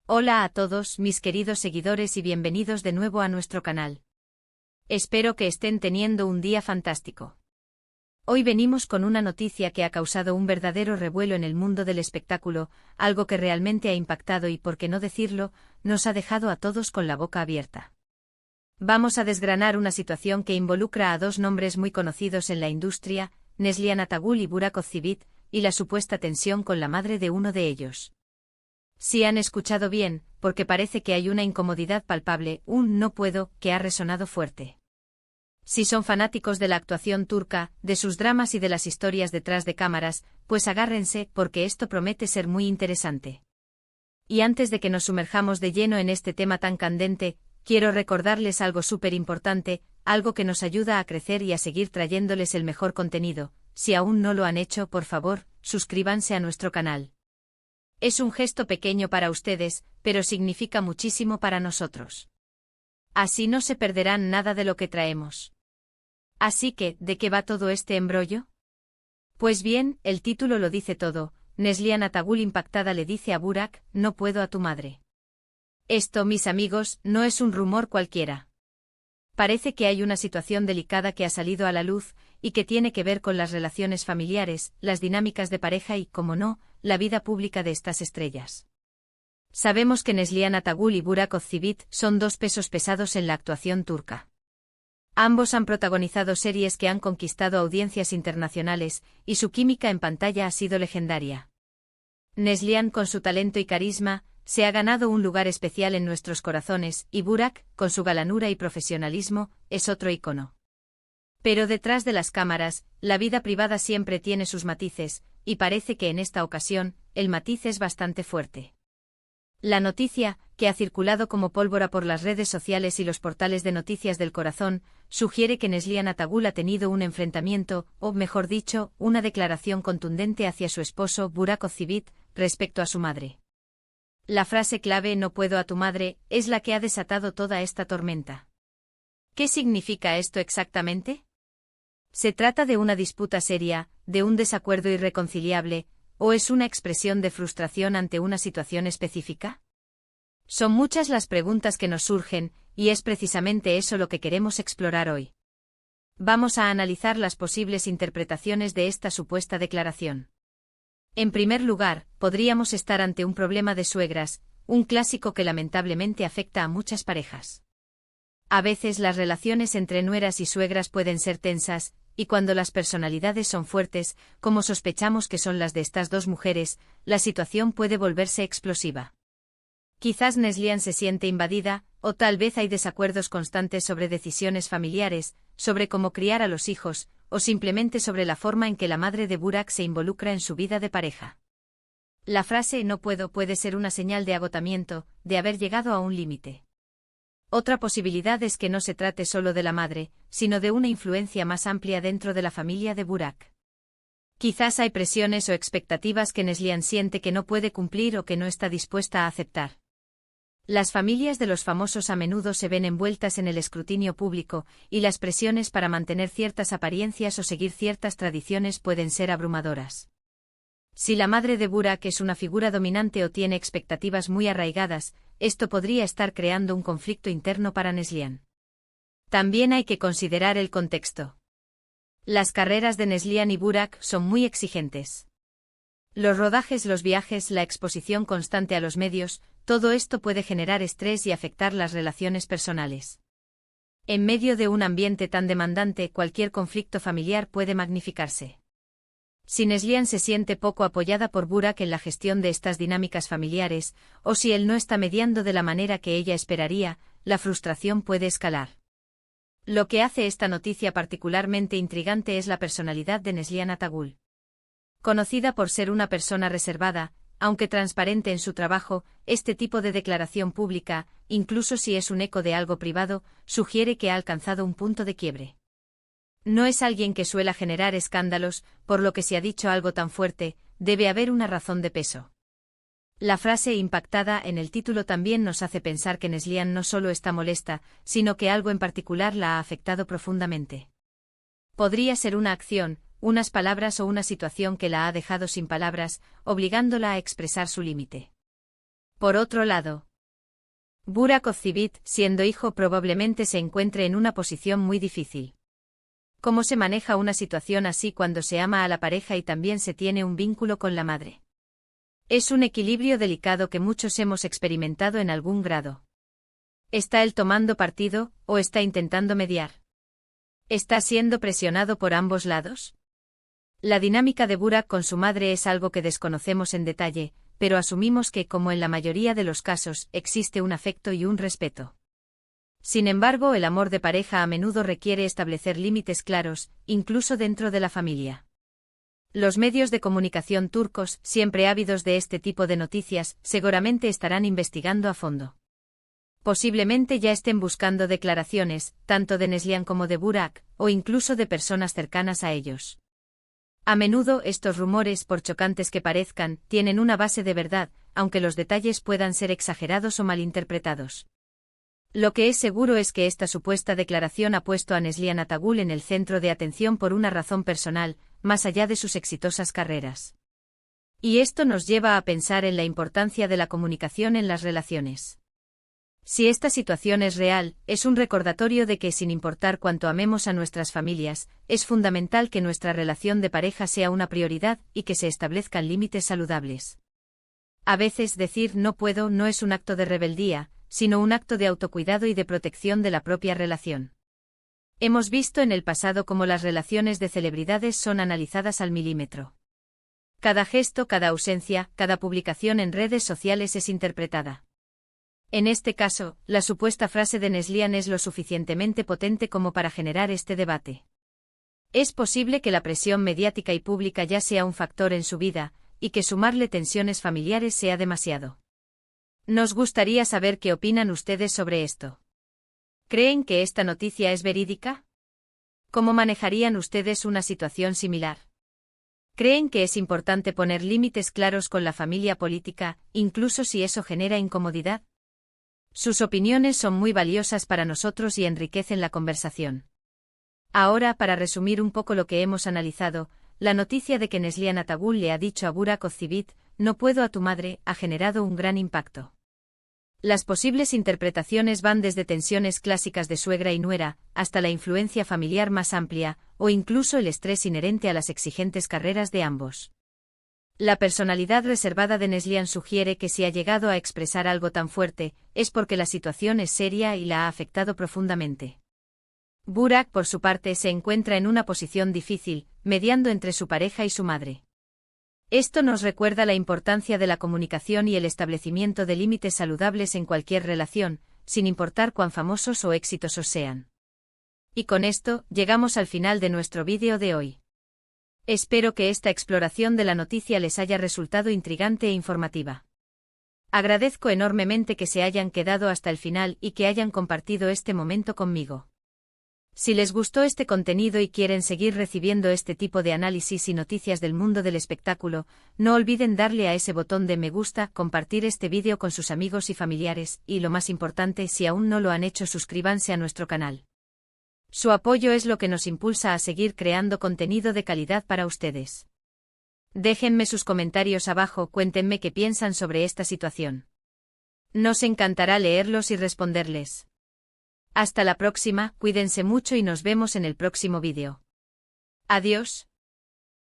Hola a todos mis queridos seguidores y bienvenidos de nuevo a nuestro canal. Espero que estén teniendo un día fantástico. Hoy venimos con una noticia que ha causado un verdadero revuelo en el mundo del espectáculo, algo que realmente ha impactado y, por qué no decirlo, nos ha dejado a todos con la boca abierta. Vamos a desgranar una situación que involucra a dos nombres muy conocidos en la industria, Neslihan Atagul y Burak Özçivit, y la supuesta tensión con la madre de uno de ellos. Si han escuchado bien, porque parece que hay una incomodidad palpable, un no puedo, que ha resonado fuerte. Si son fanáticos de la actuación turca, de sus dramas y de las historias detrás de cámaras, pues agárrense, porque esto promete ser muy interesante. Y antes de que nos sumerjamos de lleno en este tema tan candente, quiero recordarles algo súper importante, algo que nos ayuda a crecer y a seguir trayéndoles el mejor contenido. Si aún no lo han hecho, por favor, suscríbanse a nuestro canal. Es un gesto pequeño para ustedes, pero significa muchísimo para nosotros. Así no se perderán nada de lo que traemos. Así que, ¿de qué va todo este embrollo? Pues bien, el título lo dice todo. Neslihan Atagul impactada le dice a Burak, no puedo a tu madre. Esto, mis amigos, no es un rumor cualquiera. Parece que hay una situación delicada que ha salido a la luz, y que tiene que ver con las relaciones familiares, las dinámicas de pareja y, como no, la vida pública de estas estrellas. Sabemos que Neslihan Atagul y Burak Özçivit son dos pesos pesados en la actuación turca. Ambos han protagonizado series que han conquistado audiencias internacionales, y su química en pantalla ha sido legendaria. Neslihan, con su talento y carisma, se ha ganado un lugar especial en nuestros corazones, y Burak, con su galanura y profesionalismo, es otro ícono. Pero detrás de las cámaras, la vida privada siempre tiene sus matices, y parece que en esta ocasión, el matiz es bastante fuerte. La noticia, que ha circulado como pólvora por las redes sociales y los portales de noticias del corazón, sugiere que Neslihan Atagul ha tenido un enfrentamiento, o mejor dicho, una declaración contundente hacia su esposo Burak Özçivit, respecto a su madre. La frase clave "no puedo a tu madre" es la que ha desatado toda esta tormenta. ¿Qué significa esto exactamente? ¿Se trata de una disputa seria, de un desacuerdo irreconciliable, o es una expresión de frustración ante una situación específica? Son muchas las preguntas que nos surgen, y es precisamente eso lo que queremos explorar hoy. Vamos a analizar las posibles interpretaciones de esta supuesta declaración. En primer lugar, podríamos estar ante un problema de suegras, un clásico que lamentablemente afecta a muchas parejas. A veces las relaciones entre nueras y suegras pueden ser tensas, y cuando las personalidades son fuertes, como sospechamos que son las de estas dos mujeres, la situación puede volverse explosiva. Quizás Neslihan se siente invadida, o tal vez hay desacuerdos constantes sobre decisiones familiares, sobre cómo criar a los hijos, o simplemente sobre la forma en que la madre de Burak se involucra en su vida de pareja. La frase "no puedo" puede ser una señal de agotamiento, de haber llegado a un límite. Otra posibilidad es que no se trate solo de la madre, sino de una influencia más amplia dentro de la familia de Burak. Quizás hay presiones o expectativas que Neslihan siente que no puede cumplir o que no está dispuesta a aceptar. Las familias de los famosos a menudo se ven envueltas en el escrutinio público, y las presiones para mantener ciertas apariencias o seguir ciertas tradiciones pueden ser abrumadoras. Si la madre de Burak es una figura dominante o tiene expectativas muy arraigadas, esto podría estar creando un conflicto interno para Neslihan. También hay que considerar el contexto. Las carreras de Neslihan y Burak son muy exigentes. Los rodajes, los viajes, la exposición constante a los medios, todo esto puede generar estrés y afectar las relaciones personales. En medio de un ambiente tan demandante, cualquier conflicto familiar puede magnificarse. Si Neslihan se siente poco apoyada por Burak en la gestión de estas dinámicas familiares, o si él no está mediando de la manera que ella esperaría, la frustración puede escalar. Lo que hace esta noticia particularmente intrigante es la personalidad de Neslihan Atagul. Conocida por ser una persona reservada, aunque transparente en su trabajo, este tipo de declaración pública, incluso si es un eco de algo privado, sugiere que ha alcanzado un punto de quiebre. No es alguien que suela generar escándalos, por lo que si ha dicho algo tan fuerte, debe haber una razón de peso. La frase impactada en el título también nos hace pensar que Neslihan no solo está molesta, sino que algo en particular la ha afectado profundamente. Podría ser una acción, unas palabras o una situación que la ha dejado sin palabras, obligándola a expresar su límite. Por otro lado, Burak Ozcivit, siendo hijo, probablemente se encuentre en una posición muy difícil. ¿Cómo se maneja una situación así cuando se ama a la pareja y también se tiene un vínculo con la madre? Es un equilibrio delicado que muchos hemos experimentado en algún grado. ¿Está él tomando partido, o está intentando mediar? ¿Está siendo presionado por ambos lados? La dinámica de Burak con su madre es algo que desconocemos en detalle, pero asumimos que, como en la mayoría de los casos, existe un afecto y un respeto. Sin embargo, el amor de pareja a menudo requiere establecer límites claros, incluso dentro de la familia. Los medios de comunicación turcos, siempre ávidos de este tipo de noticias, seguramente estarán investigando a fondo. Posiblemente ya estén buscando declaraciones, tanto de Neslihan como de Burak, o incluso de personas cercanas a ellos. A menudo estos rumores, por chocantes que parezcan, tienen una base de verdad, aunque los detalles puedan ser exagerados o malinterpretados. Lo que es seguro es que esta supuesta declaración ha puesto a Neslihan Atagul en el centro de atención por una razón personal, más allá de sus exitosas carreras. Y esto nos lleva a pensar en la importancia de la comunicación en las relaciones. Si esta situación es real, es un recordatorio de que, sin importar cuánto amemos a nuestras familias, es fundamental que nuestra relación de pareja sea una prioridad y que se establezcan límites saludables. A veces decir no puedo no es un acto de rebeldía, sino un acto de autocuidado y de protección de la propia relación. Hemos visto en el pasado cómo las relaciones de celebridades son analizadas al milímetro. Cada gesto, cada ausencia, cada publicación en redes sociales es interpretada. En este caso, la supuesta frase de Neslihan es lo suficientemente potente como para generar este debate. Es posible que la presión mediática y pública ya sea un factor en su vida, y que sumarle tensiones familiares sea demasiado. Nos gustaría saber qué opinan ustedes sobre esto. ¿Creen que esta noticia es verídica? ¿Cómo manejarían ustedes una situación similar? ¿Creen que es importante poner límites claros con la familia política, incluso si eso genera incomodidad? Sus opiniones son muy valiosas para nosotros y enriquecen la conversación. Ahora, para resumir un poco lo que hemos analizado, la noticia de que Neslihan Atagul le ha dicho a Burak Ozcivit, no puedo a tu madre, ha generado un gran impacto. Las posibles interpretaciones van desde tensiones clásicas de suegra y nuera, hasta la influencia familiar más amplia, o incluso el estrés inherente a las exigentes carreras de ambos. La personalidad reservada de Neslihan sugiere que si ha llegado a expresar algo tan fuerte, es porque la situación es seria y la ha afectado profundamente. Burak, por su parte, se encuentra en una posición difícil, mediando entre su pareja y su madre. Esto nos recuerda la importancia de la comunicación y el establecimiento de límites saludables en cualquier relación, sin importar cuán famosos o exitosos sean. Y con esto, llegamos al final de nuestro vídeo de hoy. Espero que esta exploración de la noticia les haya resultado intrigante e informativa. Agradezco enormemente que se hayan quedado hasta el final y que hayan compartido este momento conmigo. Si les gustó este contenido y quieren seguir recibiendo este tipo de análisis y noticias del mundo del espectáculo, no olviden darle a ese botón de me gusta, compartir este vídeo con sus amigos y familiares, y lo más importante, si aún no lo han hecho, suscríbanse a nuestro canal. Su apoyo es lo que nos impulsa a seguir creando contenido de calidad para ustedes. Déjenme sus comentarios abajo, cuéntenme qué piensan sobre esta situación. Nos encantará leerlos y responderles. Hasta la próxima, cuídense mucho y nos vemos en el próximo vídeo. Adiós.